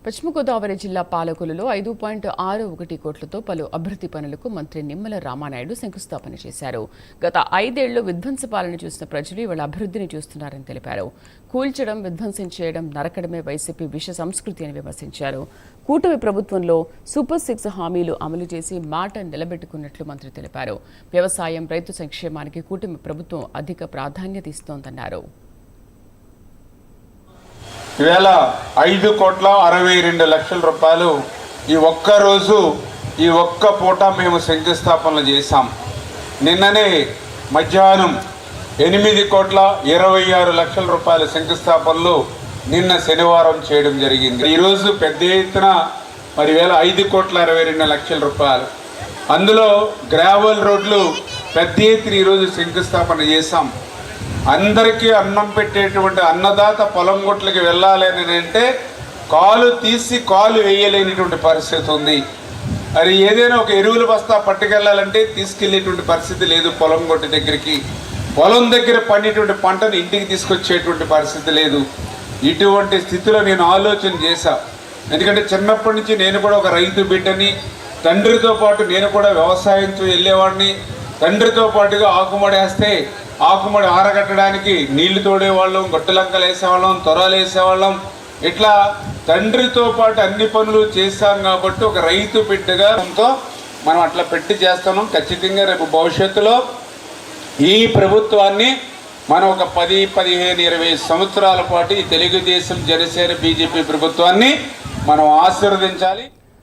పశ్చిమ గోదావరి జిల్లా పాలకొల్లులో 5.61 కోట్లతో పలు అభివృద్ధి పనులకు మంత్రి నిమ్మల రామానాయుడు శంకుస్థాపన చేశారు. గత 5 ఏళ్లు విధ్వంస పాలన చూసిన ప్రజలు ఇవాళ అభివృద్ధిని చూస్తున్నారని తెలిపారు. కూల్చడం, విధ్వంసం చేయడం, నరకడమే వైసీపీ విష సంస్కృతి అని విమర్శించారు. కూటమి ప్రభుత్వంలో సూపర్ 6 హామీలు అమలు చేసి మాట నిలబెట్టుకున్నట్లు మంత్రి తెలిపారు. వ్యవసాయం, రైతు సంక్షేమానికి కూటమి ప్రభుత్వం అధిక ప్రాధాన్యత ఇస్తోందన్నారు. ఇవాళ 5,62,00,000 రూపాయలు ఈ ఒక్కరోజు ఈ ఒక్క పూట మేము శంకుస్థాపనలు చేశాం. నిన్ననే మధ్యాహ్నం 8,26,00,000 రూపాయల శంకుస్థాపనలు నిన్న శనివారం చేయడం జరిగింది. ఈరోజు పెద్ద ఎత్తున మరి 5,62,00,000 రూపాయలు, అందులో గ్రావెల్ రోడ్లు పెద్ద ఎత్తున ఈరోజు శంకుస్థాపన చేశాం. అందరికీ అన్నం పెట్టేటువంటి అన్నదాత పొలం గొట్లకి వెళ్ళాలి అని అంటే కాలు తీసి కాలు వేయలేనిటువంటి పరిస్థితి ఉంది. మరి ఏదైనా ఒక ఎరువుల బస్తా పట్టుకెళ్ళాలంటే తీసుకెళ్లేటువంటి పరిస్థితి లేదు. పొలం గొట్టు దగ్గరికి, పొలం దగ్గర పండేటువంటి పంటను ఇంటికి తీసుకొచ్చేటువంటి పరిస్థితి లేదు. ఇటువంటి స్థితిలో నేను ఆలోచన చేశా. ఎందుకంటే చిన్నప్పటి నుంచి నేను కూడా ఒక రైతు బిడ్డని, తండ్రితో పాటు నేను కూడా వ్యవసాయంతో వెళ్ళేవాడిని. తండ్రితో పాటుగా ఆకుమడేస్తే ఆకుమడి ఆరగట్టడానికి నీళ్లు తోడేవాళ్ళం, గొట్టలంకలు వేసేవాళ్ళం, తొరాలు వేసేవాళ్ళం. ఇట్లా తండ్రితో పాటు అన్ని పనులు చేశాం కాబట్టి ఒక రైతు బిడ్డగా మనం అట్లా పెట్టి చేస్తున్నాం. ఖచ్చితంగా రేపు భవిష్యత్తులో ఈ ప్రభుత్వాన్ని మనం ఒక 10, 15, 20 సంవత్సరాల పాటు ఈ తెలుగుదేశం, జనసేన, బీజేపీ ప్రభుత్వాన్ని మనం ఆశీర్వదించాలి.